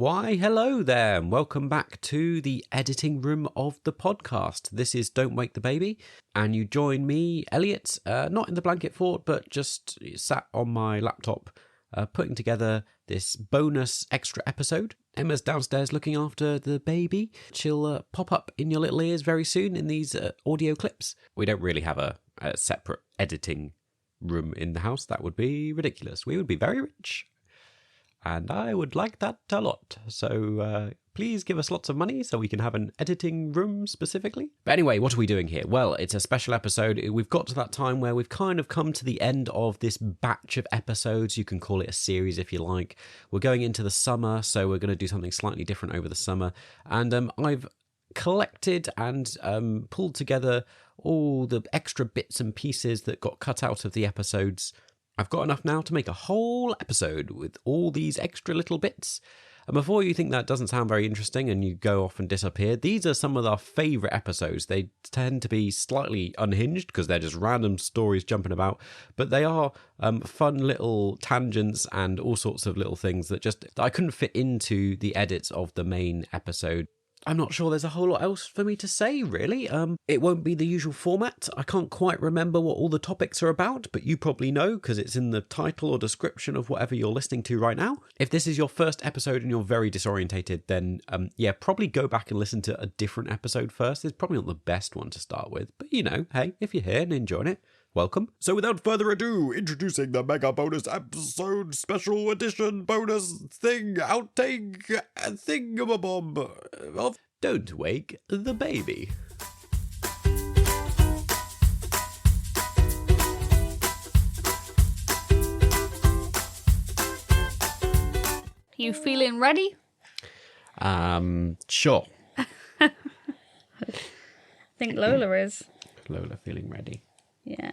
Why, hello there, and welcome back to the editing room of the podcast. This is Don't Wake the Baby, and you join me, Elliot, not in the blanket fort, but just sat on my laptop putting together this bonus extra episode. Emma's downstairs looking after the baby. She'll pop up in your little ears very soon in these audio clips. We don't really have a separate editing room in the house. That would be ridiculous. We would be very rich. And I would like that a lot. So please give us lots of money so we can have an editing room specifically. But anyway, what are we doing here? Well, it's a special episode. We've got to that time where we've kind of come to the end of this batch of episodes. You can call it a series if you like. We're going into the summer, so we're going to do something slightly different over the summer. And I've collected and pulled together all the extra bits and pieces that got cut out of the episodes. I've got enough now to make a whole episode with all these extra little bits. And before you think that doesn't sound very interesting and you go off and disappear, these are some of our favourite episodes. They tend to be slightly unhinged because they're just random stories jumping about, but they are fun little tangents and all sorts of little things that I couldn't fit into the edits of the main episode. I'm not sure there's a whole lot else for me to say, really. It won't be the usual format. I can't quite remember what all the topics are about, but you probably know because it's in the title or description of whatever you're listening to right now. If this is your first episode and you're very disorientated, then probably go back and listen to a different episode first. It's probably not the best one to start with, but hey, if you're here and enjoying it, welcome. So without further ado, introducing the mega bonus episode, special edition bonus thing, outtake thingamabob of Don't Wake the Baby. You feeling ready? Sure. I think Lola is. Lola feeling ready. Yeah.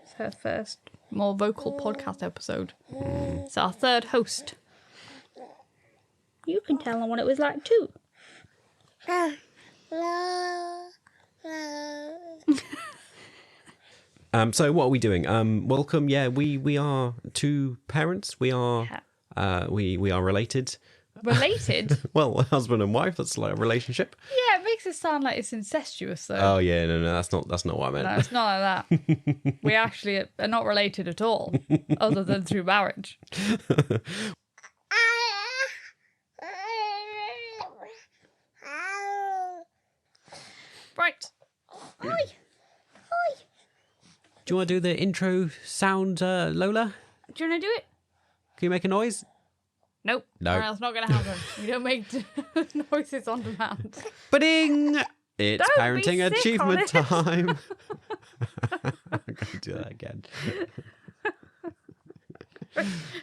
It's her first more vocal podcast episode. It's our third host. You can tell them what it was like too. So what are we doing? Welcome. Yeah, we are two parents. We are we are related. Related? Well, husband and wife. That's like a relationship. Yeah, it makes it sound like it's incestuous though. Oh yeah, no, that's not what I meant. No, it's not like that. We actually are not related at all, other than through marriage. Right. Hi. Do you want to do the intro sound, Lola? Do you want to do it? Can you make a noise? Nope. No. That's not going to happen. We don't make noises on demand. Ba-ding! It's Don't parenting be sick achievement on it. time. I'm going to do that again.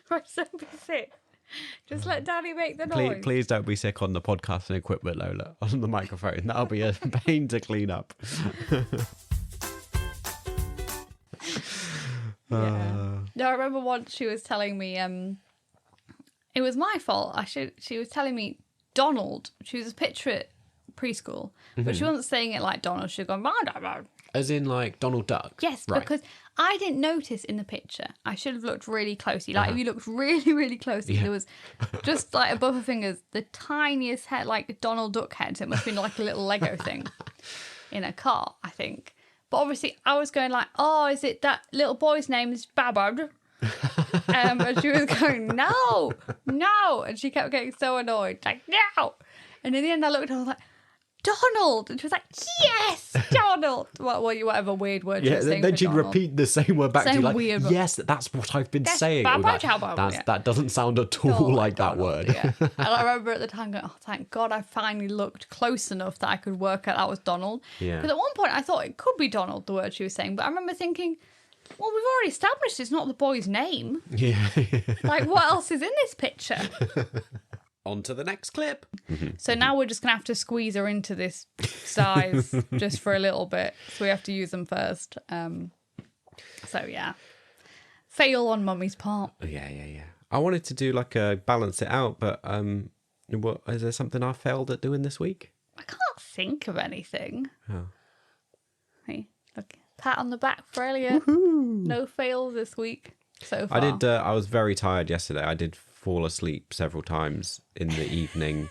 Right, don't be sick. Just let Daddy make the noise. Please don't be sick on the podcast and equipment, Lola, on the microphone. That'll be a pain to clean up. Yeah. No, I remember once she was telling me, it was my fault. She was telling me Donald. She was a picture at preschool, but she wasn't saying it like Donald. She'd gone, as in like Donald Duck? yes, right. Because I didn't notice in the picture. I should have looked really closely. Like if you looked really, really closely, there was just like above her fingers, the tiniest head, like Donald Duck head. So it must have been like a little Lego thing in a car, I think. But obviously I was going like, oh, is it that little boy's name is Babard? And she was going, no. And she kept getting so annoyed, like, no. And in the end I looked and I was like, Donald. And she was like, yes, Donald. Whatever weird word she was saying. Then she'd Donald. repeat the same word back to you, like, weird, yes, that's what I've been saying. Babard, That doesn't sound at all like that Donald, word. yeah. And I remember at the time going, oh, thank God I finally looked close enough that I could work out that was Donald. Yeah. Because at one point I thought it could be Donald, the word she was saying. But I remember thinking, well, we've already established it's not the boy's name. Yeah. Like, what else is in this picture? On to the next clip. So now we're just going to have to squeeze her into this size just for a little bit. So we have to use them first. So, yeah. Fail on Mummy's part. Yeah. I wanted to do like a balance it out, but is there something I failed at doing this week? I can't think of anything. Oh. Hey, look. Pat on the back for Elliot. Woohoo. No fails this week so far. I was very tired yesterday. I did fall asleep several times in the evening.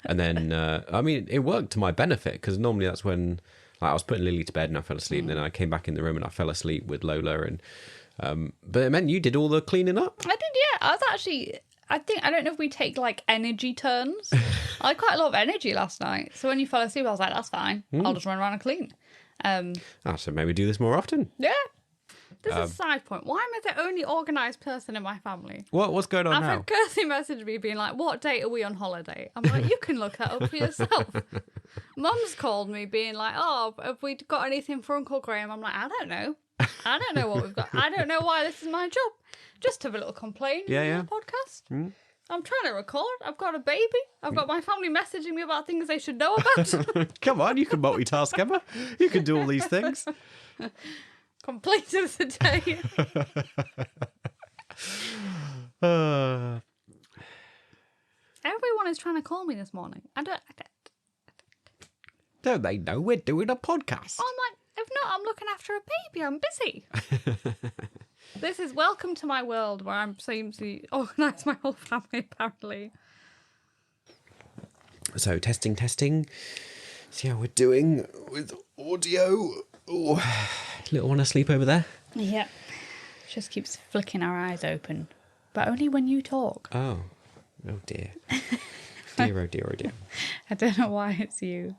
And then, I mean, it worked to my benefit because normally that's when I was putting Lily to bed and I fell asleep. And then I came back in the room and I fell asleep with Lola. And but it meant you did all the cleaning up. I did, yeah. I was actually... I don't know if we take like energy turns. I had quite a lot of energy last night. So when you fell asleep, I was like, that's fine. I'll just run around and clean. So maybe do this more often. Yeah. This is a side point. Why am I the only organised person in my family? What's going on I've now? had Kirsty message me being like, what date are we on holiday? I'm like, you can look that up for yourself. Mum's called me being like, oh, have we got anything for Uncle Graham? I'm like, I don't know. I don't know what we've got. I don't know why this is my job. Just have a little complaint on the podcast. I'm trying to record. I've got a baby. I've got my family messaging me about things they should know about. Come on, you can multitask, Emma. You can do all these things. Complaint of the day. Everyone is trying to call me this morning. Don't they know we're doing a podcast? I'm like, if not, I'm looking after a baby. I'm busy. This is welcome to my world where I'm seem to organise my whole family, apparently. So, testing. See how we're doing with audio. Oh, little one asleep over there? Yeah. Just keeps flicking our eyes open. But only when you talk. Oh dear. Oh dear. I don't know why it's you.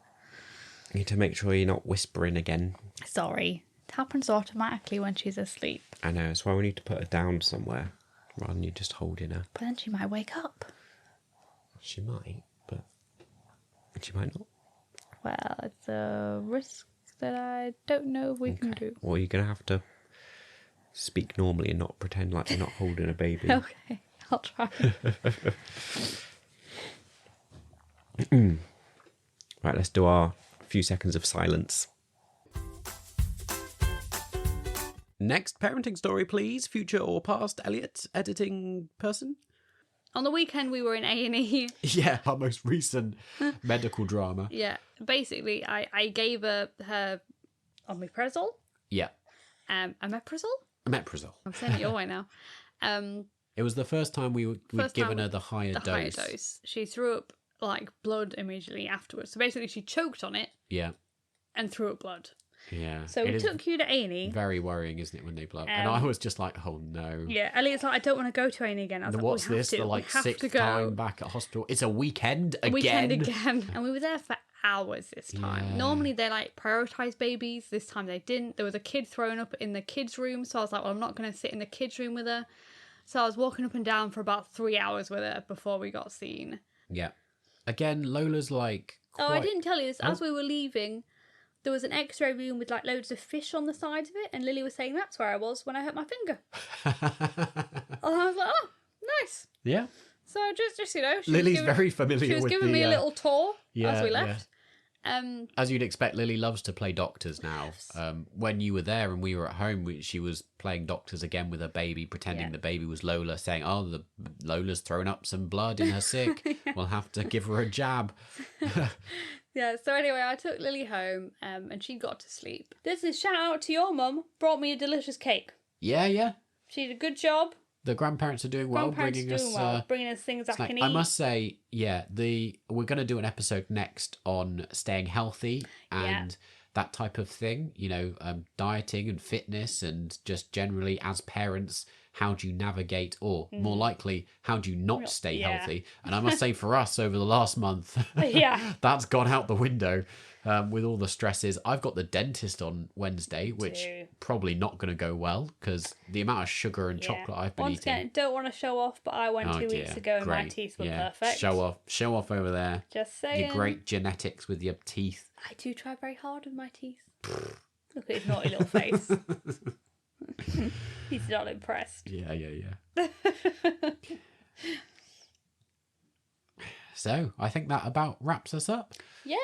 You need to make sure you're not whispering again. Sorry. It happens automatically when she's asleep. I know, that's why we need to put her down somewhere rather than you just holding her. But then she might wake up. She might, but she might not. Well, it's a risk that I don't know if we can do. Or you're going to have to speak normally and not pretend like you're not holding a baby. Okay, I'll try. Right, let's do our few seconds of silence. Next parenting story, please. Future or past, Elliot, editing person. On the weekend, we were in A&E. Yeah, our most recent medical drama. Yeah, basically, I gave her omeprazole. Yeah. Omeprazole? Omeprazole. I'm saying it your way now. It was the first time we'd given her the higher dose. Higher dose. She threw up like blood immediately afterwards. So basically, she choked on it. Yeah. And threw up blood. Yeah. So we took you to A&E. Very worrying, isn't it, when they blood? And I was just like, oh no. Yeah, Elliot's like, I don't want to go to A&E again. I was like, what's this? The like sixth time back at hospital. It's a weekend again. And we were there for hours this time. Yeah. Normally they like prioritise babies. This time they didn't. There was a kid thrown up in the kids' room. So I was like, well, I'm not going to sit in the kids' room with her. So I was walking up and down for about 3 hours with her before we got seen. Yeah. Again, Lola's like... Oh, I didn't tell you this. As we were leaving... There was an x-ray room with like loads of fish on the sides of it, and Lily was saying that's where I was when I hurt my finger. And I was like, oh, nice. Yeah. So just you know, Lily's very familiar with She was giving me a little tour as we left. Yeah. As you'd expect, Lily loves to play doctors now. When you were there and we were at home, she was playing doctors again with her baby, pretending the baby was Lola, saying, oh, Lola's thrown up some blood in her sick. We'll have to give her a jab. Yeah, so anyway, I took Lily home and she got to sleep. This is shout out to your mum, brought me a delicious cake. Yeah. She did a good job. The grandparents are doing well, bringing us things I can eat. I must say, we're going to do an episode next on staying healthy and that type of thing, dieting and fitness and just generally as parents, how do you navigate or more likely, how do you not stay healthy? And I must say for us over the last month, that's gone out the window with all the stresses. I've got the dentist on Wednesday, which probably not going to go well because the amount of sugar and chocolate I've been eating. Again, don't want to show off, but I went 2 weeks ago and my teeth were perfect. Show off over there. Just saying. Your great genetics with your teeth. I do try very hard with my teeth. Look at his naughty little face. He's not impressed. Yeah. So, I think that about wraps us up. Yeah.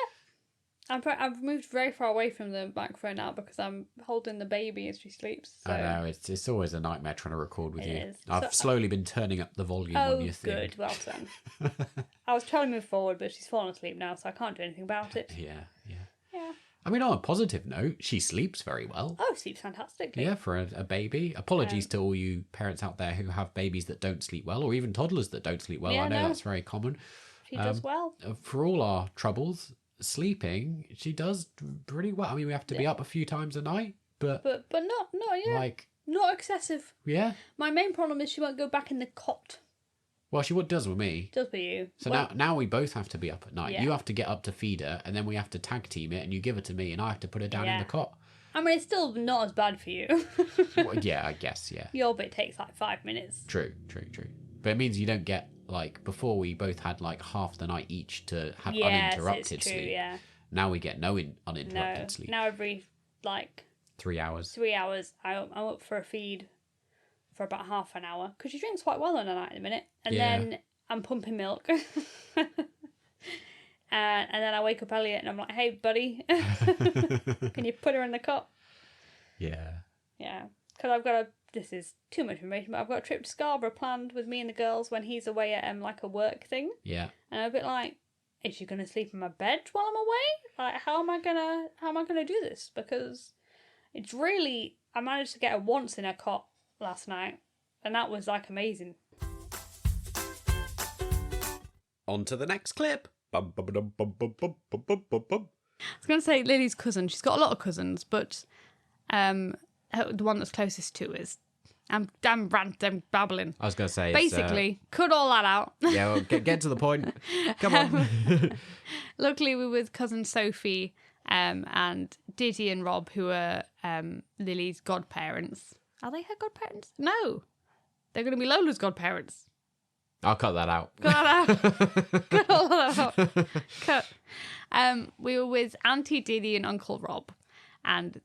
I've moved very far away from the microphone now because I'm holding the baby as she sleeps. So. I know, it's always a nightmare trying to record with you. I've slowly been turning up the volume on your thing. Oh, good. Well done. I was trying to move forward, but she's fallen asleep now, so I can't do anything about it. Yeah. I mean, on a positive note, she sleeps very well. Oh, sleeps fantastically. Yeah, for a baby. Apologies to all you parents out there who have babies that don't sleep well, or even toddlers that don't sleep well. Yeah, I know no. that's very common. She does well. For all our troubles, sleeping, she does pretty well. I mean, we have to be up a few times a night, but not yeah. like, not excessive. yeah. My main problem is she won't go back in the cot. Well, she does with me. Does for you. So now we both have to be up at night. Yeah. You have to get up to feed her, and then we have to tag team it, and you give her to me, and I have to put her down in the cot. I mean, it's still not as bad for you. Well, yeah, I guess, yeah. Your bit takes like 5 minutes. True. But it means you don't get, like, before we both had, like, half the night each to have uninterrupted it's true, sleep. Yeah. Now we get no uninterrupted sleep. Now every, 3 hours. 3 hours, I'm up for a feed for about half an hour. Because she drinks quite well on a night at the minute. And then I'm pumping milk. And then I wake up Elliot and I'm like, hey, buddy, can you put her in the cot? Yeah. Yeah. Because this is too much information, but I've got a trip to Scarborough planned with me and the girls when he's away at a work thing. Yeah. And I'm a bit like, is she gonna sleep in my bed while I'm away? Like, how am I gonna do this? Because it's really, I managed to get her once in her cot last night, and that was like amazing. On to the next clip. Bum, bum, bum, bum, bum, bum, bum, bum, bum, bum. I was going to say Lily's cousin. She's got a lot of cousins, but the one that's closest to is... I'm babbling. I was going to say... Basically, cut all that out. Yeah, well, get to the point. Come on. Luckily, we're with cousin Sophie and Diddy and Rob, who are Lily's godparents. Are they her godparents? No. They're going to be Lola's godparents. I'll cut that out. Cut that out. Cut all that out. Cut. We were with Auntie Diddy and Uncle Rob and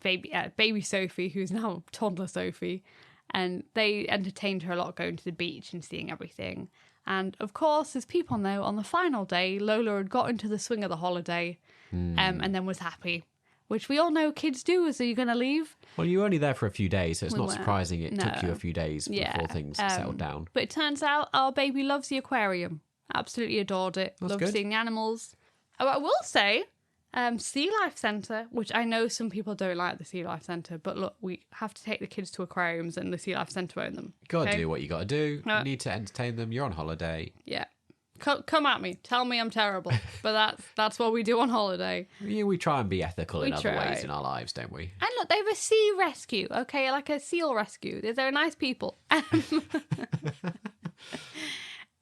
baby Sophie, who's now toddler Sophie. And they entertained her a lot going to the beach and seeing everything. And of course, as people know, on the final day, Lola had got into the swing of the holiday and then was happy. Which we all know kids do. So you're going to leave? Well, you were only there for a few days, so it's not surprising it took you a No. few days before things settled down. But it turns out our baby loves the aquarium. Absolutely adored it. That's Loved good. seeing the animals. Oh, I will say, Sea Life Centre, which I know some people don't like the Sea Life Centre, but look, we have to take the kids to aquariums and the Sea Life Centre own them. You got to do what you got to do. No. You need to entertain them. You're on holiday. Yeah. Come at me. Tell me I'm terrible. But that's what we do on holiday. Yeah, we try and be ethical in other try. ways in our lives, don't we? And look, they have a sea rescue, okay? Like a seal rescue. They're nice people.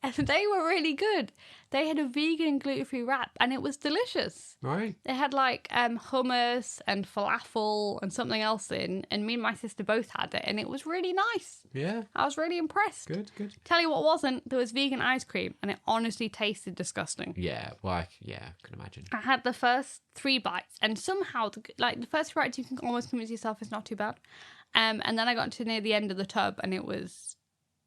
And they were really good. They had a vegan gluten-free wrap, and it was delicious. Right. They had like hummus and falafel and something else in, and me and my sister both had it, and it was really nice. Yeah. I was really impressed. Good. Tell you what wasn't, there was vegan ice cream, and it honestly tasted disgusting. Yeah. Well, I can imagine. I had the first 3 bites, and somehow, the first 3 bites you can almost convince yourself is not too bad. And then I got to near the end of the tub, and it was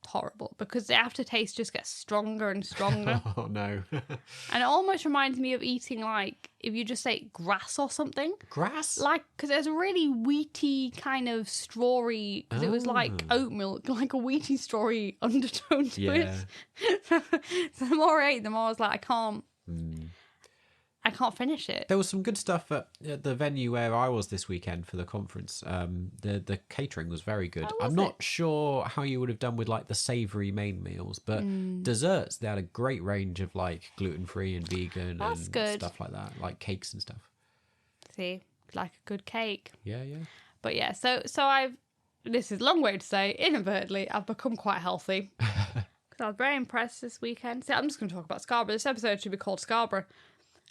horrible because the aftertaste just gets stronger and stronger. Oh, no. And it almost reminds me of eating, like, if you just ate grass or something. Grass? Like, because there's a really wheaty kind of strawy, because it was like oat milk, like a wheaty strawy undertone to it. So the more I ate, the more I was like, I can't finish it. There was some good stuff at the venue where I was this weekend for the conference. The catering was very good. I'm not sure how you would have done with like the savoury main meals, but desserts, they had a great range of like gluten-free and vegan and stuff like that, like cakes and stuff. See, like a good cake. Yeah. But yeah, so this is a long way to say, inadvertently, I've become quite healthy. Because I was very impressed this weekend. See, I'm just going to talk about Scarborough. This episode should be called Scarborough.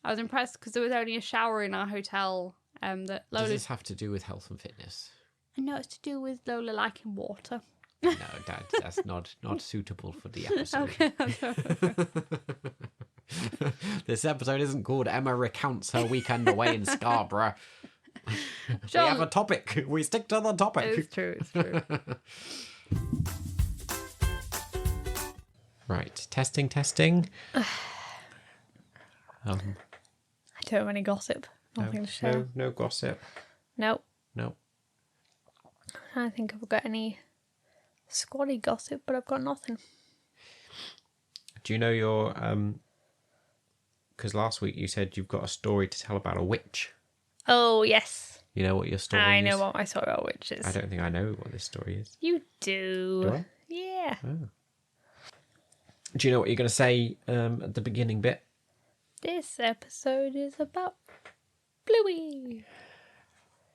I was impressed because there was only a shower in our hotel. That Lola... Does this have to do with health and fitness? No, it's to do with Lola liking water. No, Dad, that's not suitable for the episode. Okay. This episode isn't called Emma Recounts Her Weekend Away in Scarborough. We have a topic. We stick to the topic. It's true. Right, testing. I don't have any gossip. Nothing to share. No gossip. Nope. No. I don't think I've got any squaddy gossip, but I've got nothing. Do you know your... Because last week you said you've got a story to tell about a witch. Oh, yes. You know what your story is? I know what my story about witch is. I don't think I know what this story is. You do. Do I? Yeah. Oh. Do you know what you're going to say at the beginning bit? This episode is about Bluey.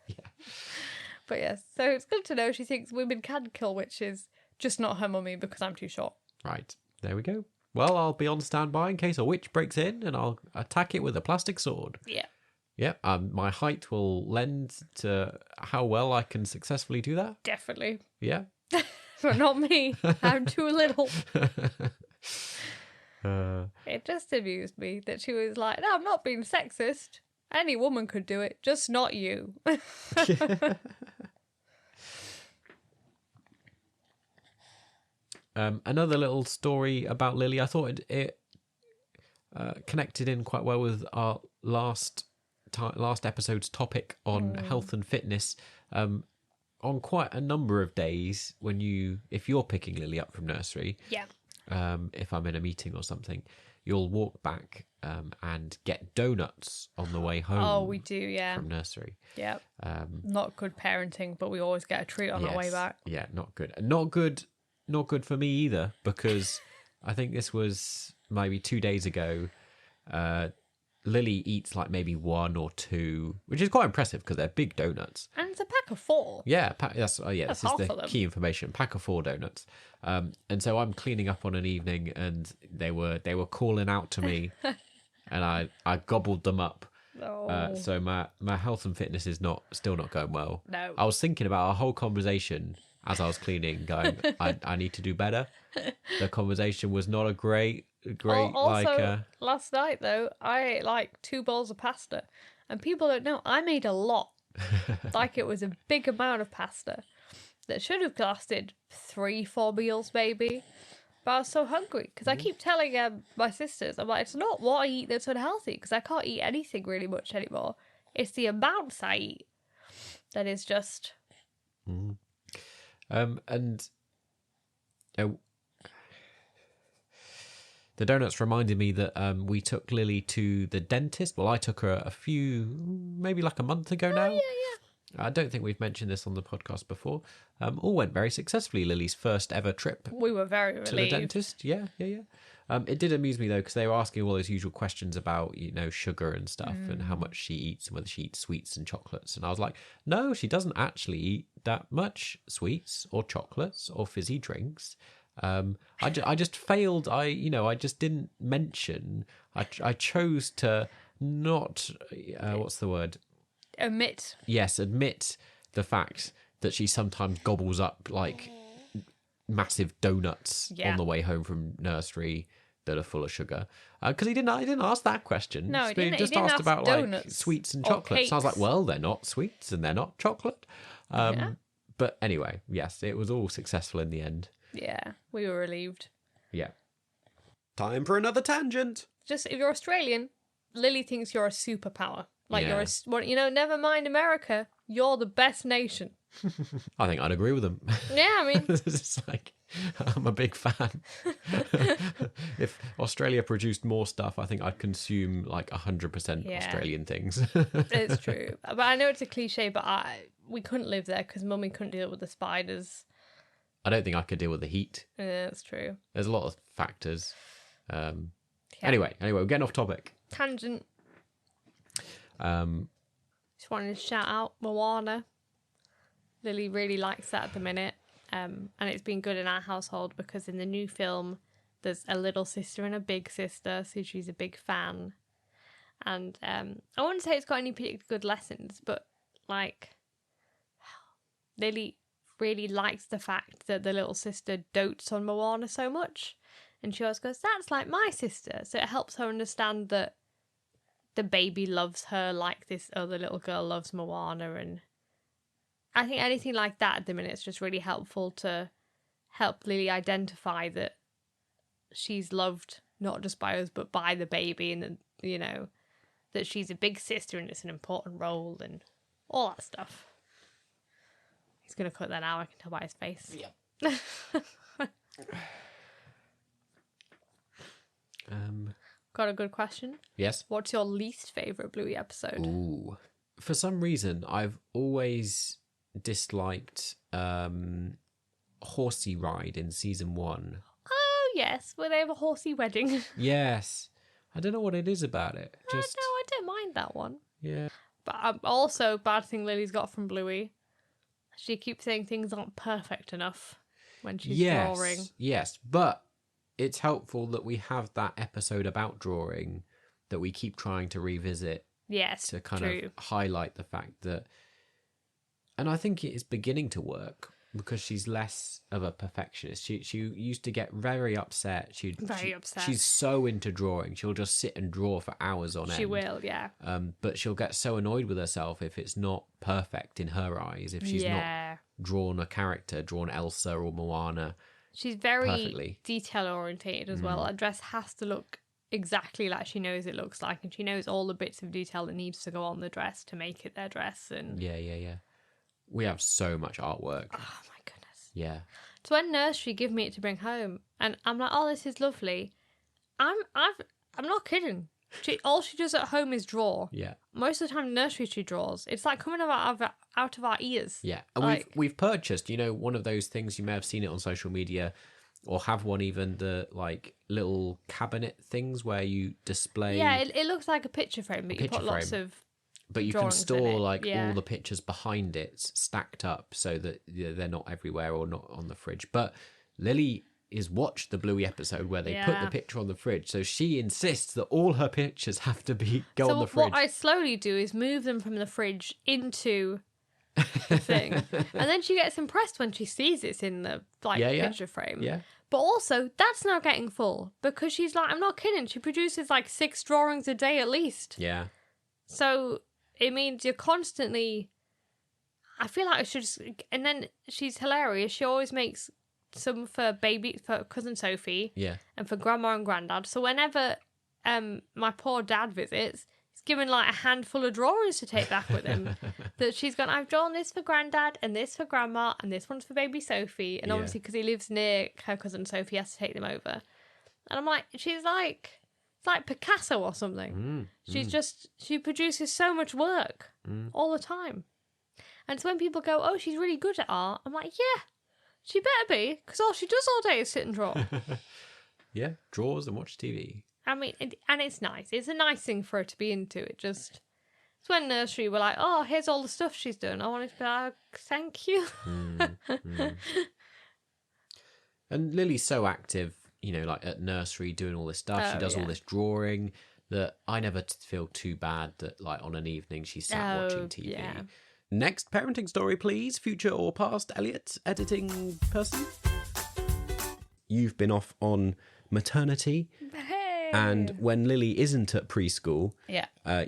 Yeah. But yes, so it's good to know she thinks women can kill witches, just not her mummy because I'm too short. Right. There we go. Well, I'll be on standby in case a witch breaks in and I'll attack it with a plastic sword. Yeah. Yep. My height will lend to how well I can successfully do that. Definitely. Yeah. But not me. I'm too little. It just amused me that she was like, no, I'm not being sexist. Any woman could do it, just not you. Another little story about Lily. I thought it connected in quite well with our last episode's topic on health and fitness. On quite a number of days, if you're picking Lily up from nursery, Yeah. if I'm in a meeting or something, you'll walk back and get donuts on the way home. Oh, we do, yeah. From nursery. Yeah. Not good parenting, but we always get a treat on our way back. Yeah, not good. Not good for me either, because I think this was maybe 2 days ago. Lily eats like maybe one or two, which is quite impressive because they're big donuts. And it's a pack of 4. Yeah, this is half the of them. key information. Pack of 4 donuts. And so I'm cleaning up on an evening, and they were calling out to me, and I gobbled them up. Oh. So my health and fitness is still not going well. No. I was thinking about our whole conversation as I was cleaning, going, I need to do better. The conversation was not a great Also, last night though, I ate like 2 bowls of pasta, and people don't know I made a lot. Like it was a big amount of pasta that should have lasted 3-4 meals maybe. But I was so hungry because I keep telling my sisters, I'm like, it's not what I eat that's unhealthy, because I can't eat anything really much anymore. It's the amounts I eat that is just. And the donuts reminded me that we took Lily to the dentist. Well, I took her maybe like a month ago now. Yeah. I don't think we've mentioned this on the podcast before. All went very successfully. Lily's first ever trip We were very relieved. to the dentist. Yeah. It did amuse me though, because they were asking all those usual questions about, sugar and stuff and how much she eats and whether she eats sweets and chocolates. And I was like, no, she doesn't actually eat that much sweets or chocolates or fizzy drinks. I just failed. I just didn't mention. I chose to not. What's the word? Admit. Yes, admit the fact that she sometimes gobbles up like massive donuts on the way home from nursery that are full of sugar. Because he didn't ask that question. No, he didn't. Just He didn't asked ask about like donuts sweets and or chocolates. I was like, cakes. well, they're not sweets and they're not chocolate. But anyway, yes, it was all successful in the end. Yeah, we were relieved. Yeah. Time for another tangent. Just if you're Australian, Lily thinks you're a superpower. Like Yeah. never mind America. You're the best nation. I think I'd agree with them. Yeah, I mean, It's like, I'm a big fan. If Australia produced more stuff, I think I'd consume like 100% Yeah. Australian things. it's true. But I know it's a cliche, but we couldn't live there because Mummy couldn't deal with the spiders. I don't think I could deal with the heat. Yeah, that's true. There's a lot of factors. Yeah. Anyway, we're getting off topic. Tangent. Um, Just wanted to shout out Moana. Lily really likes that at the minute. And it's been good in our household because in the new film, there's a little sister and a big sister, so she's a big fan. And I wouldn't say it's got any particularly good lessons, but like, Lily really likes the fact that the little sister dotes on Moana so much. And she always goes, that's like my sister. So it helps her understand that the baby loves her like this other little girl loves Moana. And I think anything like that at the minute is just really helpful to help Lily identify that she's loved not just by us, but by the baby. And, that she's a big sister and it's an important role and all that stuff. He's going to cut that out, I can tell by his face. Yeah. Got a good question. Yes. What's your least favourite Bluey episode? Ooh. for some reason, I've always disliked Horsey Ride in season 1. Oh, yes, where they have a horsey wedding. Yes. I don't know what it is about it. No, I don't mind that one. Yeah. But also, bad thing Lily's got from Bluey, she keeps saying things aren't perfect enough when she's drawing. Yes, but it's helpful that we have that episode about drawing that we keep trying to revisit. Yes, to kind of highlight the fact that, and I think it is beginning to work because she's less of a perfectionist. She used to get very upset. Upset. She's so into drawing. She'll just sit and draw for hours on end. She will, yeah. But she'll get so annoyed with herself if it's not perfect in her eyes. If she's not drawn a character, drawn Elsa or Moana. She's very perfectly detail orientated as well. A dress has to look exactly like she knows it looks like, and she knows all the bits of detail that needs to go on the dress to make it their dress. And yeah. We have so much artwork. Oh my goodness. Yeah. So when nursery give me it to bring home, and I'm like, oh, this is lovely. I'm not kidding. All she does at home is draw. Yeah. Most of the time, nursery she draws. It's like coming out of our ears. Yeah, and we've purchased, one of those things. You may have seen it on social media, or have one even, the like little cabinet things where you display. Yeah, it looks like a picture frame, but you put lots of. But you can store all the pictures behind it stacked up so that they're not everywhere or not on the fridge. But Lily is watched the Bluey episode where they put the picture on the fridge, so she insists that all her pictures have to go on the fridge. What I slowly do is move them from the fridge into the thing, and then she gets impressed when she sees it's in the picture frame. Yeah. But also, that's now getting full because she's like, I'm not kidding. She produces like 6 drawings a day at least. Yeah. So it means you're constantly. I feel like I should just. And then she's hilarious. She always makes some for cousin Sophie. Yeah. And for grandma and granddad. So whenever my poor dad visits, he's given like a handful of drawings to take back with him. That she's gone, I've drawn this for granddad and this for grandma and this one's for baby Sophie. And obviously because he lives near her cousin Sophie, he has to take them over. And I'm like, she's like, it's like Picasso or something. She produces so much work all the time. And so when people go, oh, she's really good at art, I'm like, yeah, she better be, because all she does all day is sit and draw. Yeah, draws and watch TV. I mean, and it's nice. It's a nice thing for her to be into. It's when nursery were like, oh, here's all the stuff she's done. I wanted to be like, thank you. And Lily's so active, like at nursery doing all this stuff. She does all this drawing that I never feel too bad that like on an evening she's sat watching TV. Yeah. Next parenting story, please. Future or past, Elliot, editing person. You've been off on maternity. Hey. And when Lily isn't at preschool,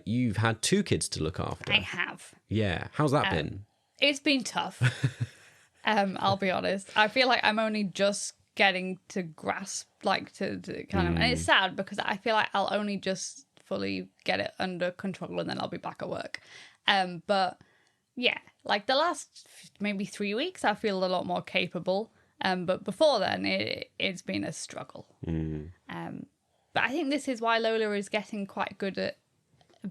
you've had 2 kids to look after. I have. Yeah. How's that been? It's been tough. I'll be honest. I feel like I'm only just getting to grasp, like to kind of, and it's sad because I feel like I'll only just fully get it under control and then I'll be back at work. But yeah, like the last maybe 3 weeks, I feel a lot more capable. But before then, it's been a struggle. But I think this is why Lola is getting quite good at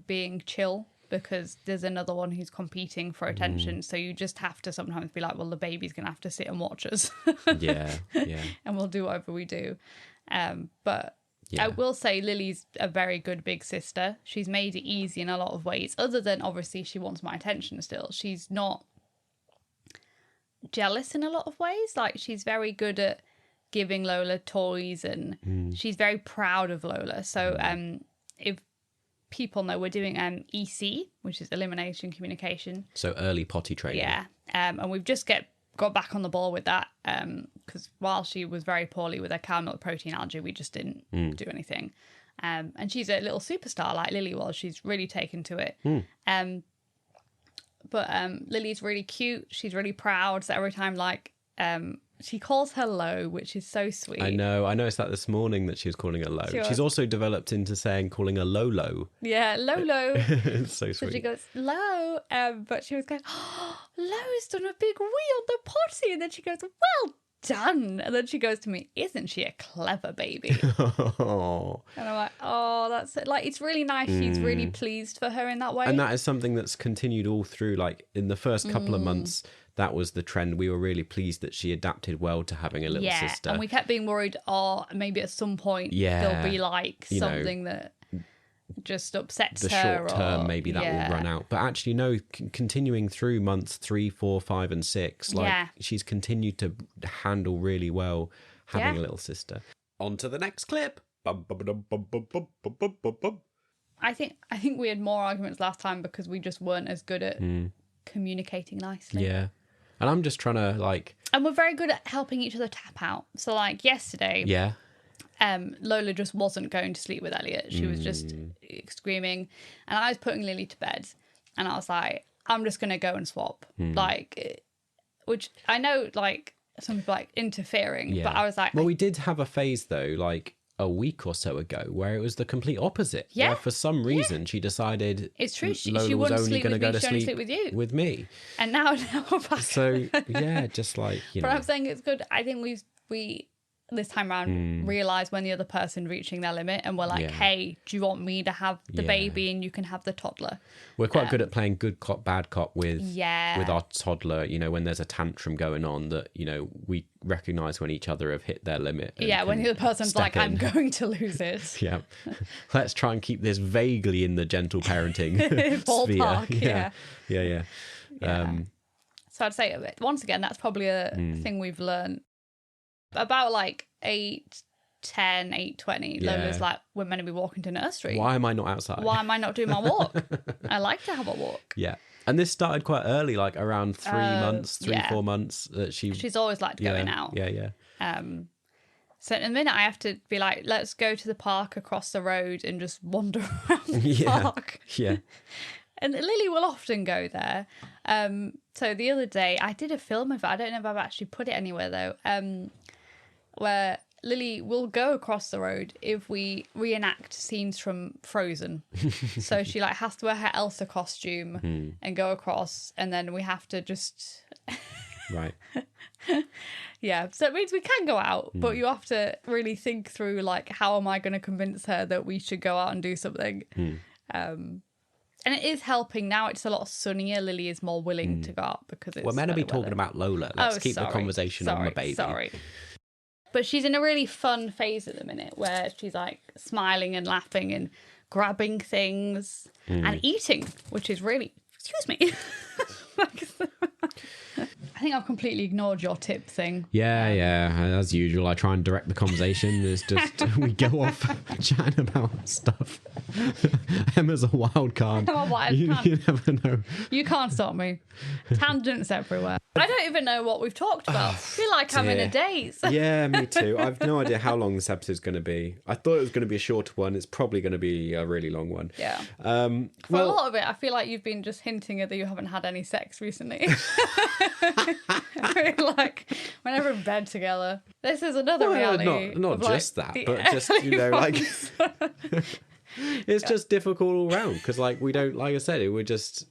being chill, because there's another one who's competing for attention. So you just have to sometimes be like, well, the baby's going to have to sit and watch us. Yeah. And we'll do whatever we do. But I will say Lily's a very good big sister. She's made it easy in a lot of ways, other than obviously she wants my attention still. She's not jealous in a lot of ways. Like, she's very good at giving Lola toys, and she's very proud of Lola. So if people know, we're doing EC, which is elimination communication. So early potty training. Yeah. And we've just got back on the ball with that, because while she was very poorly with her cow milk protein allergy, we just didn't do anything. And she's a little superstar like Lily was. She's really taken to it. But Lily's really cute. She's really proud. So every time, she calls her Lo, which is so sweet. I know. I noticed that this morning that she was calling her Lo. She's also developed into calling her Lolo. Yeah, Lolo. It's so sweet. So she goes, Lo. But she was going, oh, Lo's done a big wee on the potty. And then she goes, well done? And then she goes to me, isn't she a clever baby? Oh. And I'm like, oh, that's it. Like, it's really nice. She's really pleased for her in that way. And that is something that's continued all through. Like in the first couple of months, that was the trend. We were really pleased that she adapted well to having a little sister. And we kept being worried, maybe at some point there'll be like something that just upsets the her. Short term, maybe that will run out. But actually, no, continuing through months 3, 4, 5, and 6, like she's continued to handle really well having a little sister. On to the next clip. I think we had more arguments last time because we just weren't as good at communicating nicely. Yeah. And I'm just trying to and we're very good at helping each other tap out. So like yesterday, Lola just wasn't going to sleep with Elliot. She was just screaming, and I was putting Lily to bed, and I was like, I'm just gonna go and swap, which I know like some people like interfering, but I was like, well, we did have a phase though, like a week or so ago, where it was the complete opposite. Yeah. Where for some reason she decided it's true. Lola she was wouldn't only sleep going to with go me. to She only sleep sleep with you. with me. And now we're back. So yeah, just like But I'm saying it's good. I think we this time around realised when the other person reaching their limit, and we're like, hey, do you want me to have the baby and you can have the toddler? We're quite good at playing good cop, bad cop with our toddler, you know, when there's a tantrum going on, that, you know, we recognise when each other have hit their limit. When the other person's like, I'm going to lose it. Yeah. Let's try and keep this vaguely in the gentle parenting ballpark. sphere. Yeah. So I'd say, once again, that's probably a thing we've learned. About like 8:10, 8:20, Lola's like, we're meant to be walking to nursery. Why am I not outside? Why am I not doing my walk? I like to have a walk. Yeah. And this started quite early, like around 3 months, 4 months. That she's always liked going out. Yeah. So in a minute I have to be like, let's go to the park across the road and just wander around the park. Yeah. And Lily will often go there. So the other day I did a film of it. I don't know if I've actually put it anywhere though. Where Lily will go across the road if we reenact scenes from Frozen. So she like has to wear her Elsa costume and go across, and then we have to just right. Yeah, so it means we can go out, but you have to really think through like, how am I going to convince her that we should go out and do something? And it is helping now. It's a lot sunnier. Lily is more willing to go out because it's we're meant to be talking about Lola. Let's keep the conversation on the baby. Sorry. But she's in a really fun phase at the minute where she's like smiling and laughing and grabbing things and eating, which is really, excuse me. I think I've completely ignored your tip thing. Yeah. As usual, I try and direct the conversation. It's just we go off chatting about stuff. Emma's a wild card. I'm a wild card. You never know. You can't stop me. Tangents everywhere. I don't even know what we've talked about. I feel like I'm in a daze. Yeah, me too. I've no idea how long this episode's going to be. I thought it was going to be a shorter one. It's probably going to be a really long one. Yeah. For a lot of it, I feel like you've been just hinting at that you haven't had any sex recently. Like, whenever in bed together. This is another reality. Not just that, but just, you know, like... It's just difficult all round because, like, we don't, like I said, we're just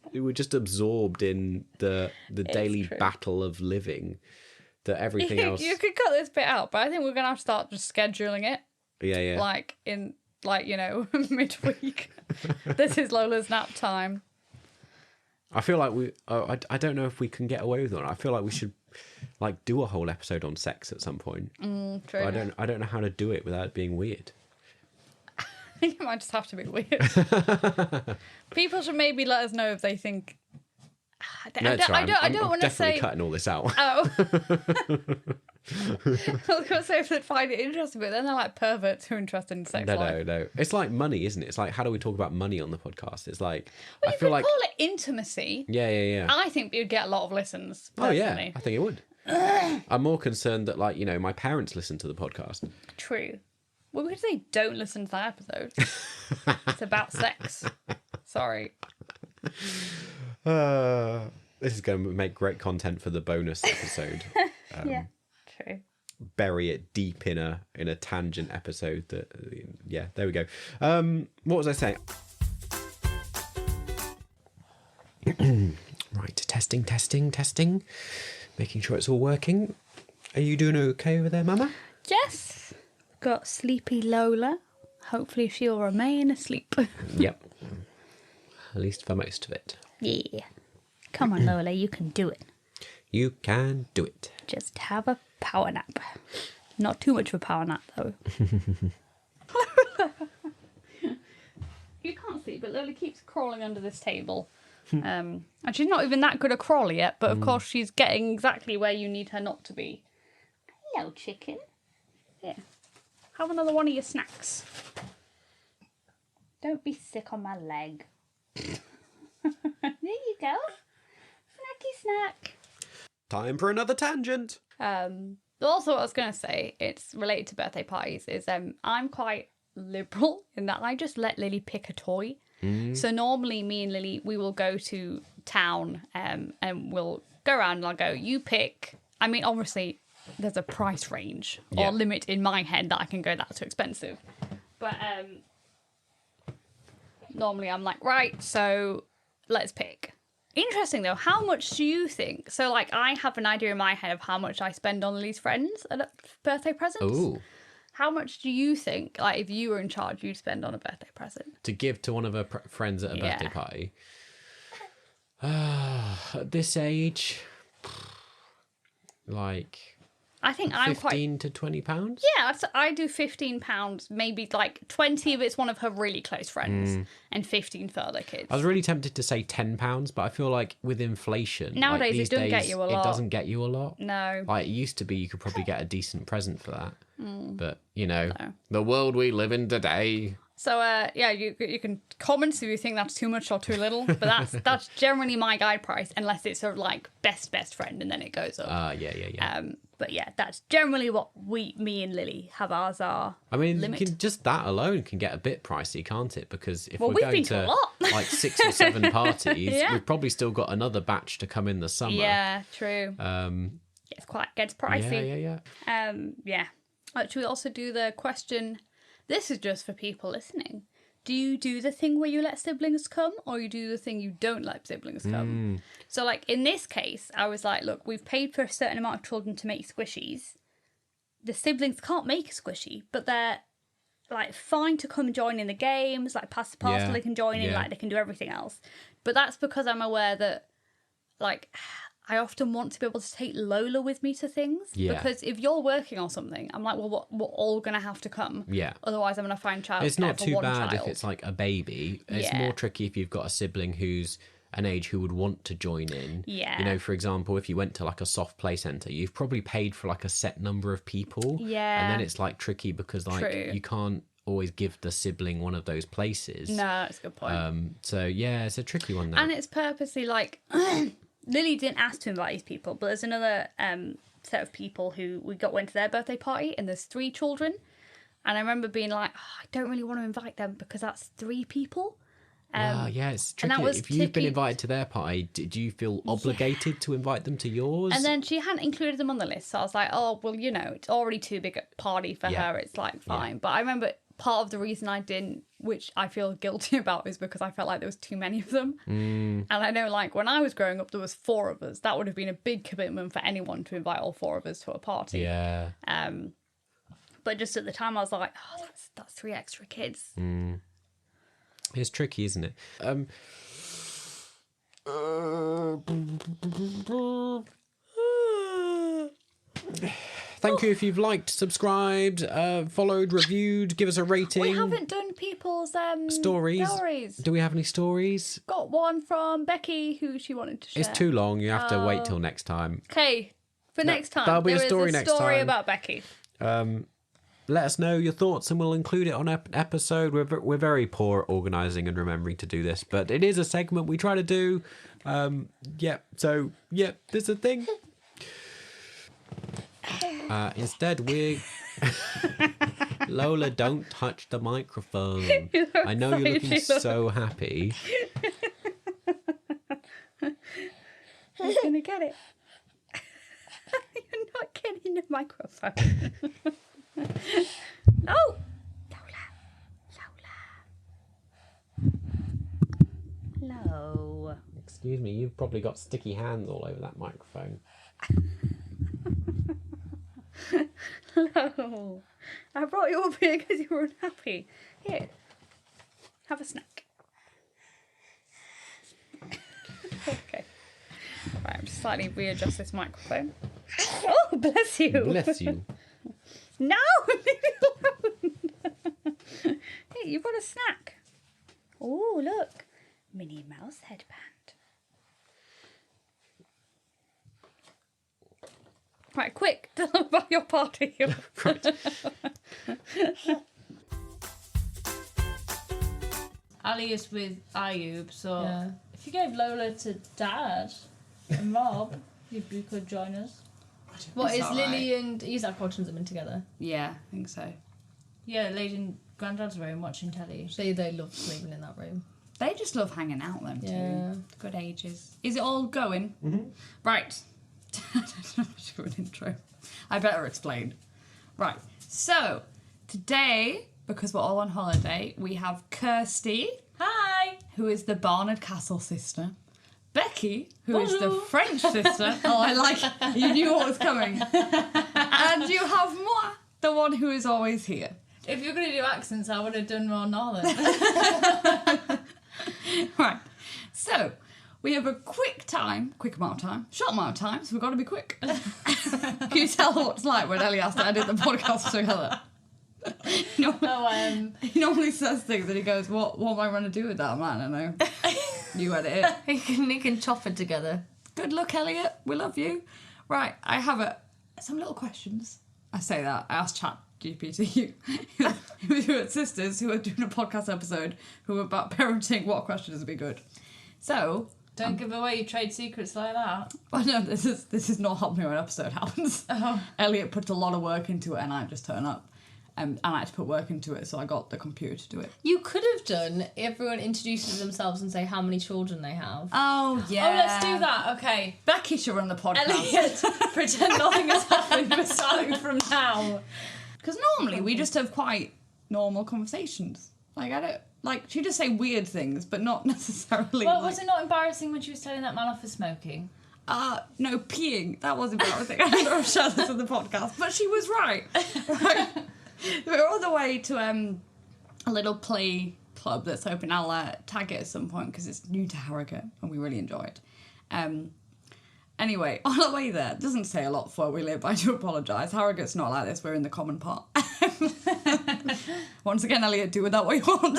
absorbed in the daily battle of living. That everything else. You could cut this bit out, but I think we're gonna have to start just scheduling it. Yeah. Like in, like, you know, midweek. This is Lola's nap time. I feel like I don't know if we can get away with it. I feel like we should like do a whole episode on sex at some point. True. But I don't know how to do it without it being weird. It might just have to be weird. People should maybe let us know if they think. I don't want to say. Definitely cutting all this out. Oh. I was going to say if they'd find it interesting, but then they're like perverts who are interested in sex life. No. It's like money, isn't it? It's like, how do we talk about money on the podcast? It's like, I feel like call it intimacy. Yeah. I think you'd get a lot of listens. Personally. Oh yeah, I think it would. I'm more concerned that, like, you know, my parents listen to the podcast. True. Well, we could say don't listen to that episode. It's about sex. Sorry. This is going to make great content for the bonus episode. Yeah, true. Bury it deep in a tangent episode. That there we go. What was I saying? Right, testing. Making sure it's all working. Are you doing okay over there, Mama? Yes. Got sleepy Lola. Hopefully she'll remain asleep. Yep. At least for most of it. Yeah. Come on, Lola, you can do it. You can do it. Just have a power nap. Not too much of a power nap, though. You can't see, but Lola keeps crawling under this table. And she's not even that good a crawler yet, but of course she's getting exactly where you need her not to be. Hello, chicken. Yeah. Have another one of your snacks. Don't be sick on my leg. There you go. Snacky snack. Time for another tangent. Also, what I was going to say, it's related to birthday parties, is I'm quite liberal in that I just let Lily pick a toy. So normally me and Lily, we will go to town and we'll go around and I'll go, you pick. I mean, obviously, there's a price range or limit in my head that I can go, that's too expensive. But normally I'm like, right, so let's pick. Interesting, though, how much do you think? So, like, I have an idea in my head of how much I spend on Lily's friends at birthday presents. Ooh. How much do you think, like, if you were in charge, you'd spend on a birthday present? To give to one of her friends at a birthday party? At this age, like... I think I'm quite... 15 to £20? Yeah, I do £15, maybe like 20 if it's one of her really close friends, and 15 for other kids. I was really tempted to say £10, but I feel like with inflation... Nowadays, like, these it doesn't days, get you a lot. It doesn't get you a lot. No. Like, it used to be you could probably get a decent present for that. But, you know, the world we live in today... So, yeah, you can comment if you think that's too much or too little, but that's generally my guide price, unless it's sort of like best friend, and then it goes up. Yeah. But yeah, that's generally what me and Lily have ours are. I mean, limit. just that alone can get a bit pricey, can't it? Because if we're we've going been to a lot. like 6 or 7 parties, we've probably still got another batch to come in the summer. Yeah, true. Gets pricey. Yeah. Should we also do the question? This is just for people listening. Do you do the thing where you let siblings come, or you do the thing you don't let siblings come? So, like, in this case, I was like, look, we've paid for a certain amount of children to make squishies. The siblings can't make a squishy, but they're, like, fine to come join in the games, like, pass the parcel, they can join in, like, they can do everything else. But that's because I'm aware that, like... I often want to be able to take Lola with me to things. Yeah. Because if you're working on something, I'm like, well, we're all going to have to come. Yeah. Otherwise, I'm going to find childcare It's not for too one bad child. if it's like a baby. It's more tricky if you've got a sibling who's an age who would want to join in. Yeah. You know, for example, if you went to like a soft play centre, you've probably paid for like a set number of people. Yeah. And then it's like tricky because like you can't always give the sibling one of those places. No, that's a good point. So yeah, it's a tricky one. That. And it's purposely like... Lily didn't ask to invite these people, but there's another set of people who went to their birthday party, and there's 3 children. And I remember being like, I don't really want to invite them because that's 3 people. Yeah, it's tricky. If you've been invited to their party, did you feel obligated to invite them to yours? And then she hadn't included them on the list, so I was like, oh, well, you know, it's already too big a party for her. It's like, fine. But I remember part of the reason I didn't, which I feel guilty about, is because I felt like there was too many of them. And I know, like, when I was growing up, there was 4 of us. That would have been a big commitment for anyone to invite all 4 of us to a party. Yeah. But just at the time, I was like, oh, that's 3 extra kids. It's tricky, isn't it? Thank you if you've liked, subscribed, followed, reviewed, give us a rating. We haven't done people's stories. Do we have any stories? Got one from Becky who she wanted to share. It's too long. You have to wait till next time. Okay, next time. There'll be a story next time. Story about Becky. Let us know your thoughts and we'll include it on an episode. We're very poor at organising and remembering to do this, but it is a segment we try to do. So there's a thing. Instead, Lola, don't touch the microphone. I know you're looking so happy. You're gonna get it. You're not getting the microphone. No! Lola. Excuse me, you've probably got sticky hands all over that microphone. No. I brought you up here because you were unhappy. Here. Have a snack. Okay. Right, I'm just slightly readjust this microphone. Oh, bless you. Bless you. No! Leave me alone. Hey, you've got a snack. Oh, look. Minnie Mouse headband. Right, quick. Tell them about your party. Right. Ali is with Ayub, so if you gave Lola to Dad and Rob, you could join us. What is all Lily and Isaac watching them in together? Yeah, I think so. Yeah, laid in Granddad's room watching telly. They love sleeping in that room. They just love hanging out, them Yeah. two. Good ages. Is it all going? Mm-hmm. Right. I don't know much of an intro. I better explain. Right. So, today, because we're all on holiday, we have Kirsty. Hi! Who is the Barnard Castle sister. Becky, who is the Bonjour. French sister. Oh, I like it. You knew what was coming. And you have moi, the one who is always here. If you're going to do accents, I would have done more northern. Right. So, we have a quick amount of time, short amount of time, so we've got to be quick. Can you tell what it's like when Ellie has to edit the podcast together? He normally says things and he goes, what am I going to do with that? I'm like, I don't know. You edit it. He can chop it together. Good luck, Elliot. We love you. Right, I have some little questions. I say that. I asked ChatGPT, who are sisters who are doing a podcast episode who are about parenting. What questions would be good? So... Don't give away your trade secrets like that. Well, no, this is not happening when an episode happens. Oh. Elliot put a lot of work into it and I just turn up. And I had to put work into it, so I got the computer to do it. You could have done everyone introduces themselves and say how many children they have. Oh, yeah. Oh, let's do that. Okay. Becky should run the podcast. Elliot, pretend nothing has happened. We're starting from now. Because normally we just have quite normal conversations. She just say weird things, but not necessarily. Well, was it not embarrassing when she was telling that man off for smoking? No, peeing. That was embarrassing. I don't know if shared this on the podcast, but she was right. Right. We're on the way to a little play club that's open. I'll tag it at some point because it's new to Harrogate and we really enjoy it. Anyway, on our way there, it doesn't say a lot for where we live. I do apologise. Harrogate's not like this. We're in the common part. Once again, Elliot, do with that what you want.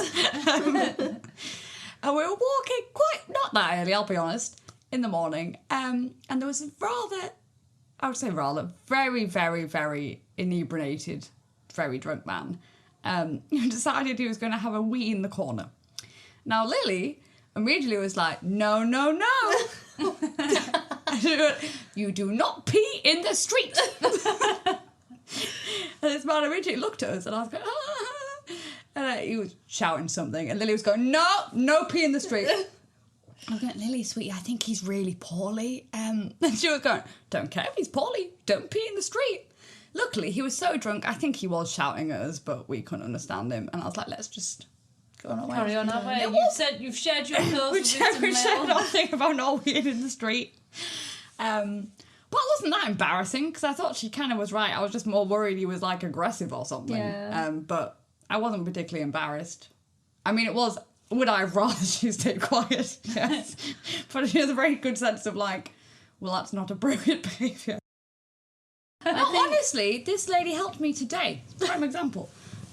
And we were walking not that early, I'll be honest, in the morning. And there was a very, very, very inebriated, very drunk man who decided he was going to have a wee in the corner. Now, Lily immediately was like, no, no, no. You do not pee in the street. And this man immediately looked at us and I was going, ah. And he was shouting something and Lily was going, no pee in the street. I was going, Lily, sweetie, I think he's really poorly. And she was going, don't care if he's poorly, don't pee in the street. Luckily, he was so drunk, I think he was shouting at us, but we couldn't understand him. And I was like, let's just go on our way. Carry on our way. You've shared your pills we with shared wisdom mail. nothing about not being in the street. But it wasn't that embarrassing, because I thought she kind of was right. I was just more worried he was, like, aggressive or something. Yeah. But I wasn't particularly embarrassed. I mean, it was, would I have rather she stayed quiet? Yes. But she has a very good sense of, like, well, that's not appropriate behaviour. Honestly, this lady helped me today. Prime example.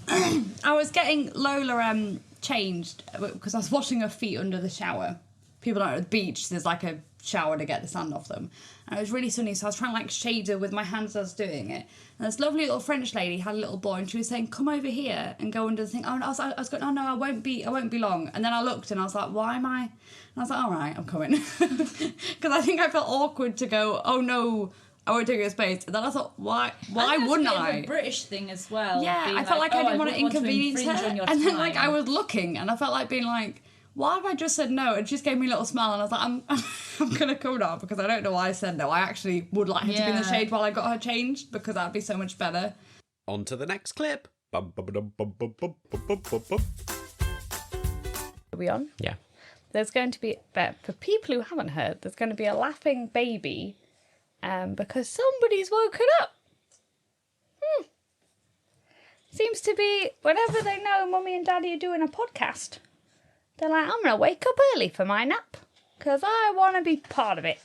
I was getting Lola changed because I was washing her feet under the shower. People know at the beach there's like a shower to get the sand off them. And it was really sunny, so I was trying to like shade her with my hands as I was doing it. And this lovely little French lady had a little boy and she was saying, come over here and go under the thing. Oh, and I was going, oh no, I won't be long. And then I looked and I was like, why am I? And I was like, all right, I'm coming. Because I think I felt awkward to go, oh no, I won't take your space. And then I thought, why wouldn't That's a I? bit of a British thing as well. Yeah, being I felt like I didn't want to inconvenience infringe her. on your And then like time. I was looking and I felt like being like, why have I just said no? And she just gave me a little smile and I was like, I'm going to go now because I don't know why I said no. I actually would like her to be in the Yeah. shade while I got her changed because that'd be so much better. On to the next clip. Bum, bum, bum, bum, bum, bum, bum, bum, bum, bum. Are we on? Yeah. There's going to be, for people who haven't heard, there's going to be a laughing baby because somebody's woken up. seems to be, whenever they know Mummy and Daddy are doing a podcast, they're like, I'm going to wake up early for my nap, because I want to be part of it.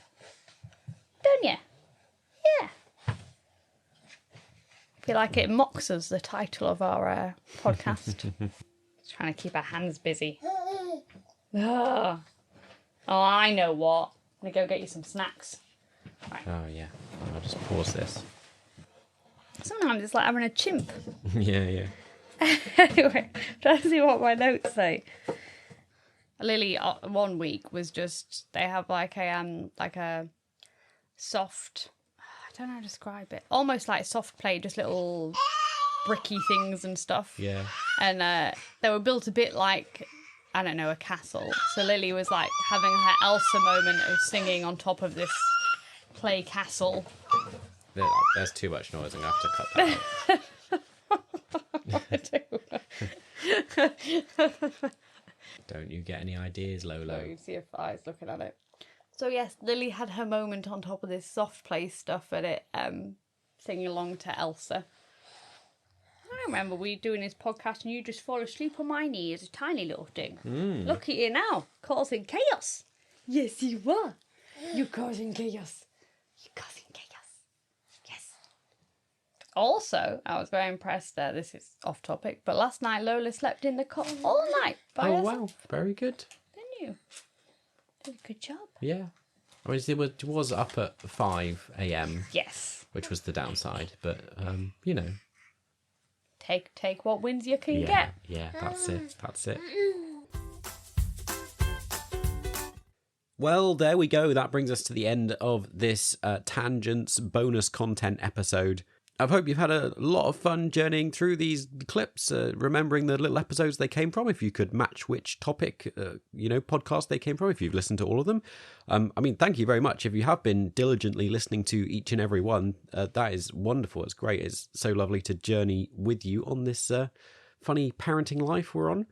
Don't you? Yeah. I feel like it mocks us, the title of our podcast. Trying to keep our hands busy. Oh, I know what. I'm going to go get you some snacks. Right. Oh, yeah. I'll just pause this. Sometimes it's like having a chimp. Yeah. Anyway, trying to see what my notes say. Lily, 1 week was just, they have like a soft, I don't know how to describe it. Almost like soft play, just little bricky things and stuff. Yeah. And they were built a bit like, I don't know, a castle. So Lily was like having her Elsa moment of singing on top of this play castle. There's too much noise. I'm going to have to cut that out. Don't you get any ideas, Lolo? So you see her eyes looking at it. So yes, Lily had her moment on top of this soft play stuff at it, singing along to Elsa. I remember we doing this podcast and you just fall asleep on my knee as a tiny little thing. Look at you now, causing chaos. Yes, you were. You're causing chaos. You're causing chaos. Yes. Also, I was very impressed there. This is off topic, but last night Lola slept in the cot all night by herself. Wow, very good. Didn't you? Did a good job. Yeah. I mean, it was up at 5 a.m. Yes. Which was the downside, but, you know. Take what wins you can get. Yeah, that's it. Well, there we go. That brings us to the end of this Tangents bonus content episode. I hope you've had a lot of fun journeying through these clips, remembering the little episodes they came from, if you could match which topic, podcast they came from, if you've listened to all of them. I mean, thank you very much. If you have been diligently listening to each and every one, that is wonderful. It's great. It's so lovely to journey with you on this funny parenting life we're on.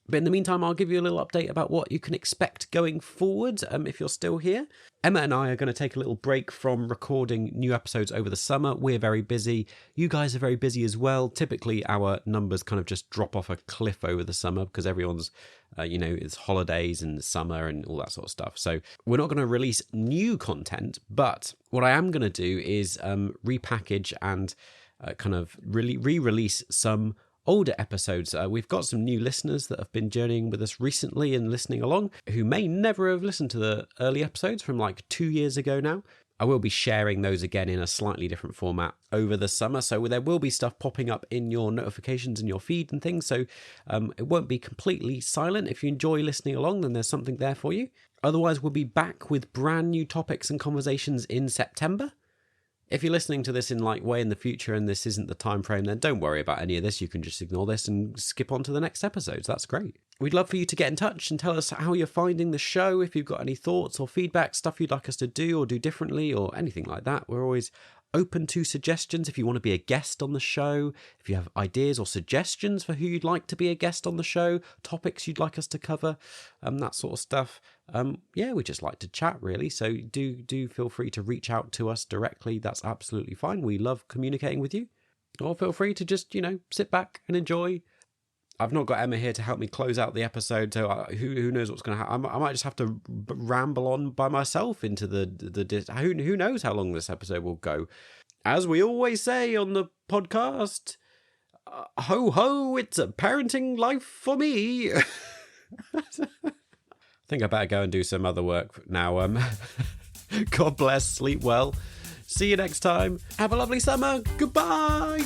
But in the meantime, I'll give you a little update about what you can expect going forward if you're still here. Emma and I are going to take a little break from recording new episodes over the summer. We're very busy. You guys are very busy as well. Typically, our numbers kind of just drop off a cliff over the summer because everyone's, it's holidays and summer and all that sort of stuff. So we're not going to release new content, but what I am going to do is repackage and kind of re-release some older episodes. We've got some new listeners that have been journeying with us recently and listening along who may never have listened to the early episodes from like 2 years ago now. I will be sharing those again in a slightly different format over the summer, so there will be stuff popping up in your notifications and your feed and things, so it won't be completely silent. If you enjoy listening along, then there's something there for you. Otherwise, we'll be back with brand new topics and conversations in September. If you're listening to this in like way in the future and this isn't the time frame, then don't worry about any of this. You can just ignore this and skip on to the next episodes. That's great. We'd love for you to get in touch and tell us how you're finding the show. If you've got any thoughts or feedback, stuff you'd like us to do or do differently or anything like that. We're always open to suggestions. If you want to be a guest on the show, if you have ideas or suggestions for who you'd like to be a guest on the show, topics you'd like us to cover, that sort of stuff. We just like to chat really. So do feel free to reach out to us directly. That's absolutely fine. We love communicating with you. Or feel free to just, sit back and enjoy. I've not got Emma here to help me close out the episode, so who knows what's going to happen. I might just have to ramble on by myself into the who knows how long this episode will go. As we always say on the podcast, ho ho, it's a parenting life for me. I think I better go and do some other work now. God bless, sleep well. See you next time. Have a lovely summer. Goodbye.